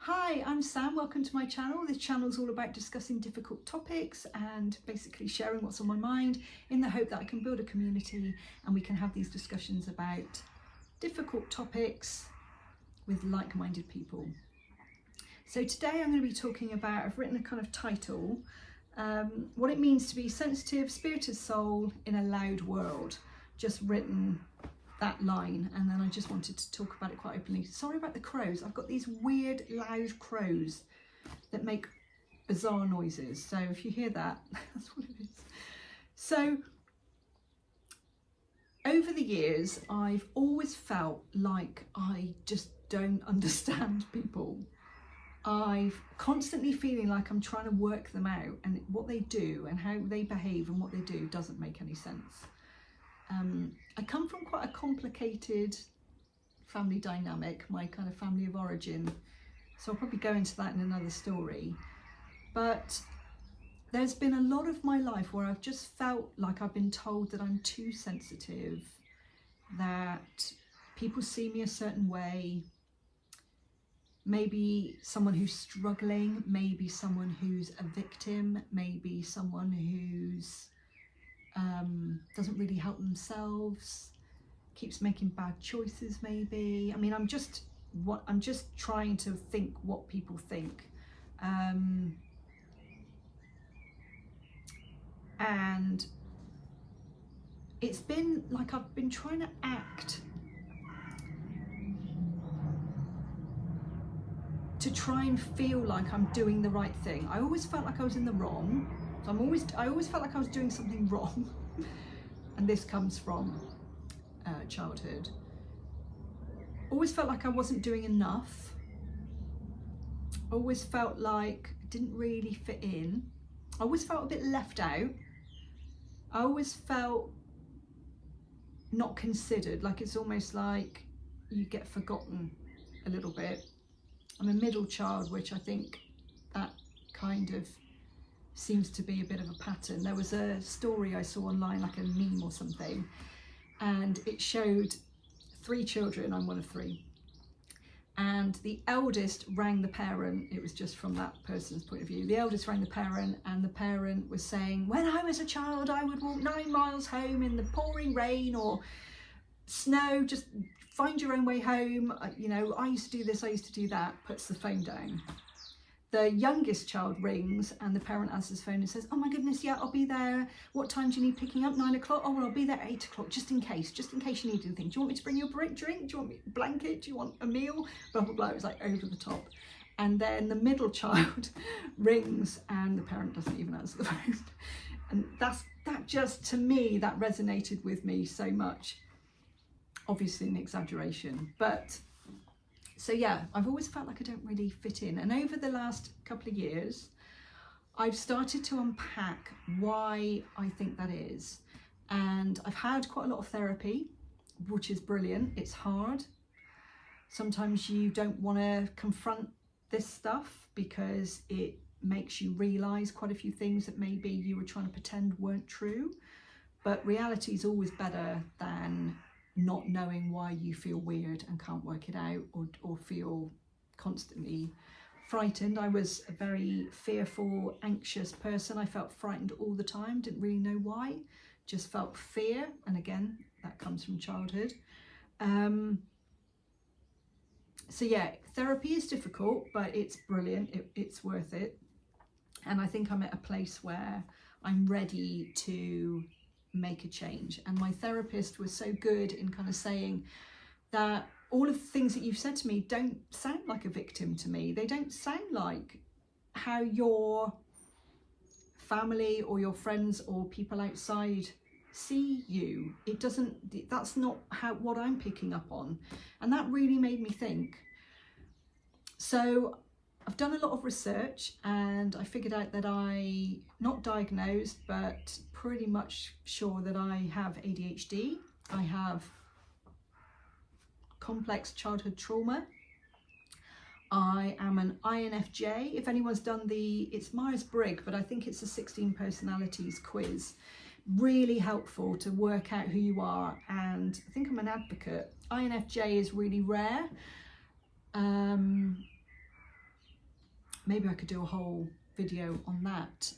Hi, I'm Sam. Welcome to my channel. This channel is all about discussing difficult topics and basically sharing what's on my mind in the hope that I can build a community and we can have these discussions about difficult topics with like-minded people. So today I'm going to be talking about, I've written a kind of title, what it means to be sensitive, spirited soul in a loud world. Just written that line, and then I just wanted to talk about it quite openly. Sorry about the crows. I've got these weird loud crows that make bizarre noises, so if you hear that, that's what it is. So over the years I've always felt like I just don't understand people. I've constantly feeling like I'm trying to work them out, and what they do and how they behave and what they do doesn't make any sense. I come from quite a complicated family dynamic, my kind of family of origin, so I'll probably go into that in another story. But there's been a lot of my life where I've just felt like I've been told that I'm too sensitive, that people see me a certain way, maybe someone who's struggling, maybe someone who's a victim, maybe someone who's doesn't really help themselves, keeps making bad choices maybe. I mean, I'm just trying to think what people think. And it's been like I've been trying to act to try and feel like I'm doing the right thing. I always felt like I was in the wrong. I always felt like I was doing something wrong. And this comes from childhood. Always felt like I wasn't doing enough. Always felt like I didn't really fit in. I always felt a bit left out. I always felt not considered, like it's almost like you get forgotten a little bit. I'm a middle child, which I think that kind of seems to be a bit of a pattern. There was a story I saw online, like a meme or something, and it showed 3 children. I'm one of 3, and the eldest rang the parent. It was just from that person's point of view. The eldest rang the parent, and the parent was saying, when I was a child I would walk 9 miles home in the pouring rain or snow, just find your own way home, you know, I used to do this, I used to do that. Puts the phone down. The youngest child rings and the parent answers the phone and says, oh my goodness, yeah, I'll be there. What time do you need picking up? 9 o'clock? Oh, well, I'll be there at 8 o'clock, just in case you need anything. Do you want me to bring you a drink? Do you want me a blanket? Do you want a meal? Blah, blah, blah. It was like over the top. And then the middle child rings and the parent doesn't even answer the phone. And that just, to me, that resonated with me so much. Obviously an exaggeration, but so yeah, I've always felt like I don't really fit in. And over the last couple of years, I've started to unpack why I think that is. And I've had quite a lot of therapy, which is brilliant. It's hard. Sometimes you don't want to confront this stuff because it makes you realize quite a few things that maybe you were trying to pretend weren't true. But reality is always better than not knowing why you feel weird and can't work it out, or feel constantly frightened. I was a very fearful, anxious person. I felt frightened all the time, didn't really know why, just felt fear. And again, that comes from childhood. So yeah, therapy is difficult, but it's brilliant. It's worth it. And I think I'm at a place where I'm ready to make a change. And my therapist was so good in kind of saying that all of the things that you've said to me don't sound like a victim to me. They don't sound like how your family or your friends or people outside see you. It doesn't, that's not what I'm picking up on. And that really made me think. So I've done a lot of research and I figured out that not diagnosed, but pretty much sure that I have ADHD. I have complex childhood trauma. I am an INFJ. If anyone's done it's Myers-Briggs, but I think it's a 16 personalities quiz. Really helpful to work out who you are. And I think I'm an advocate. INFJ is really rare. maybe I could do a whole video on that,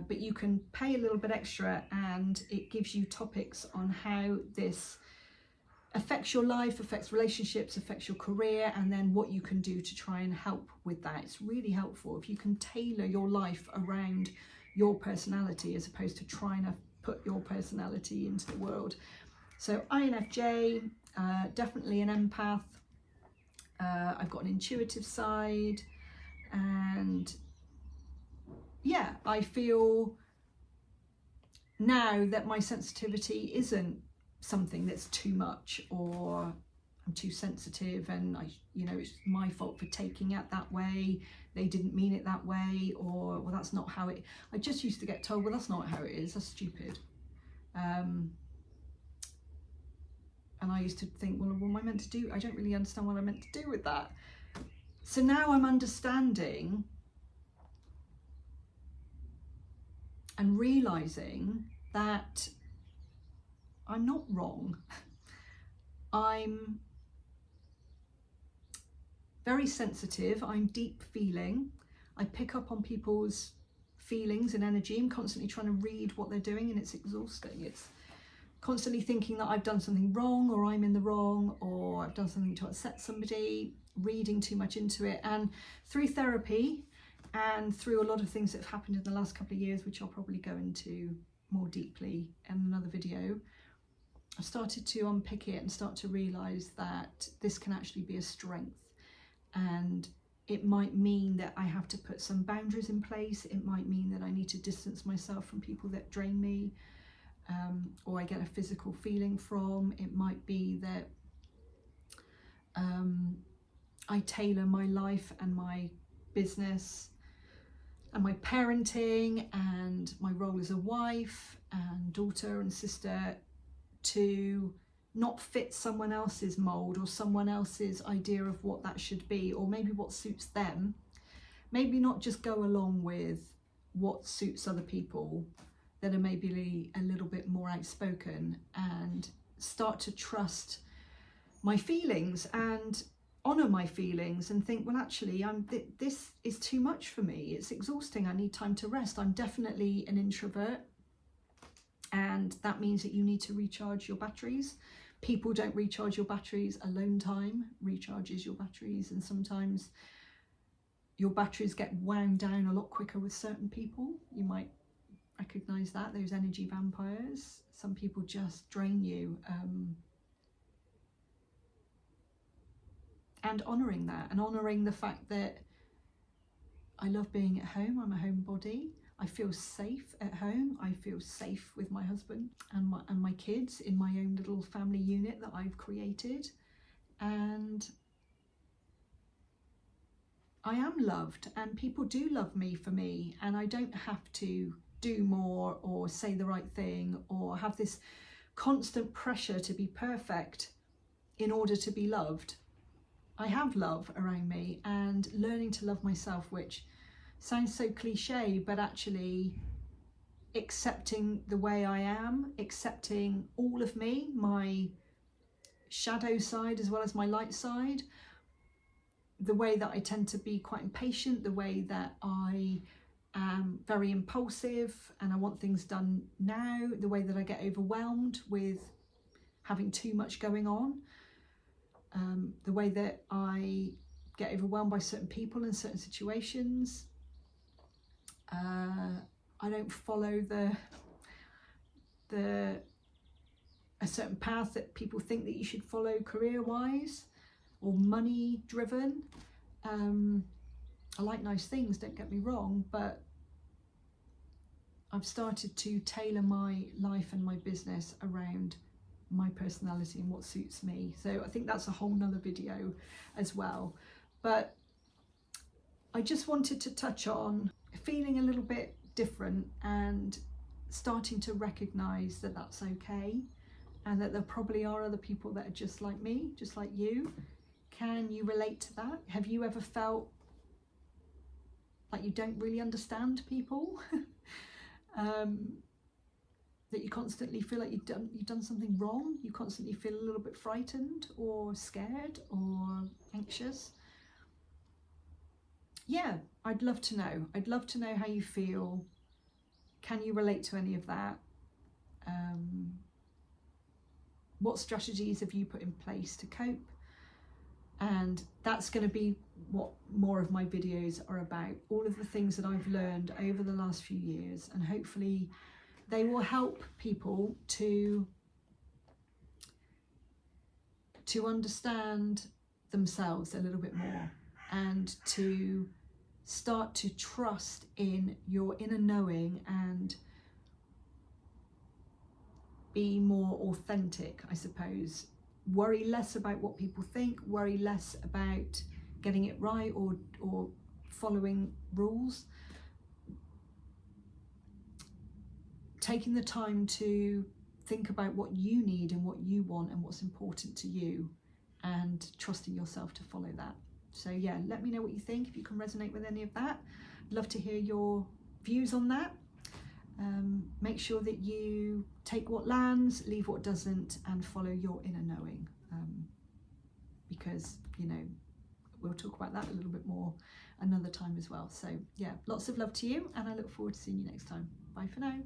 but you can pay a little bit extra and it gives you topics on how this affects your life, affects relationships, affects your career, and then what you can do to try and help with that. It's really helpful if you can tailor your life around your personality as opposed to trying to put your personality into the world. So INFJ, definitely an empath. I've got an intuitive side, and yeah, I feel now that my sensitivity isn't something that's too much, or I'm too sensitive and it's my fault for taking it that way, they didn't mean it that way, or well, that's not how it, I just used to get told, well, that's not how it is, that's stupid. And I used to think, well, what am I meant to do? I don't really understand what I'm meant to do with that. So now I'm understanding and realizing that I'm not wrong. I'm very sensitive, I'm deep feeling, I pick up on people's feelings and energy. I'm constantly trying to read what they're doing, and it's exhausting. It's constantly thinking that I've done something wrong, or I'm in the wrong, or I've done something to upset somebody, reading too much into it. And through therapy and through a lot of things that have happened in the last couple of years, which I'll probably go into more deeply in another video, I've started to unpick it and start to realise that this can actually be a strength. And it might mean that I have to put some boundaries in place. It might mean that I need to distance myself from people that drain me, or I get a physical feeling from. It might be that I tailor my life and my business and my parenting and my role as a wife and daughter and sister to not fit someone else's mold or someone else's idea of what that should be, or maybe what suits them. Maybe not just go along with what suits other people that are maybe a little bit more outspoken, and start to trust my feelings and honour my feelings and think, well, actually, this is too much for me. It's exhausting. I need time to rest. I'm definitely an introvert, and that means that you need to recharge your batteries. People don't recharge your batteries. Alone time recharges your batteries, and sometimes your batteries get wound down a lot quicker with certain people. You might recognise that, those energy vampires. Some people just drain you. And honouring that, and honouring the fact that I love being at home. I'm a homebody. I feel safe at home. I feel safe with my husband and my kids in my own little family unit that I've created. And I am loved, and people do love me for me, and I don't have to do more or say the right thing or have this constant pressure to be perfect in order to be loved. I have love around me, and learning to love myself, which sounds so cliche, but actually accepting the way I am, accepting all of me, my shadow side as well as my light side, the way that I tend to be quite impatient, the way that I am very impulsive and I want things done now, the way that I get overwhelmed with having too much going on, the way that I get overwhelmed by certain people in certain situations. I don't follow a certain path that people think that you should follow career-wise or money-driven. I like nice things, don't get me wrong, but I've started to tailor my life and my business around my personality and what suits me. So I think that's a whole nother video as well. But I just wanted to touch on feeling a little bit different and starting to recognise that that's okay, and that there probably are other people that are just like me, just like you. Can you relate to that? Have you ever felt like you don't really understand people? That you constantly feel like you've done something wrong? You constantly feel a little bit frightened or scared or anxious? Yeah, I'd love to know. I'd love to know how you feel. Can you relate to any of that? What strategies have you put in place to cope? And that's going to be what more of my videos are about. All of the things that I've learned over the last few years, and hopefully they will help people to understand themselves a little bit more, and to start to trust in your inner knowing and be more authentic, I suppose. Worry less about what people think, worry less about getting it right or following rules. Taking the time to think about what you need and what you want and what's important to you, and trusting yourself to follow that. So yeah, let me know what you think, if you can resonate with any of that. I'd love to hear your views on that. Make sure that you take what lands, leave what doesn't, and follow your inner knowing, because, you know, we'll talk about that a little bit more another time as well. So yeah, lots of love to you, and I look forward to seeing you next time. Bye for now.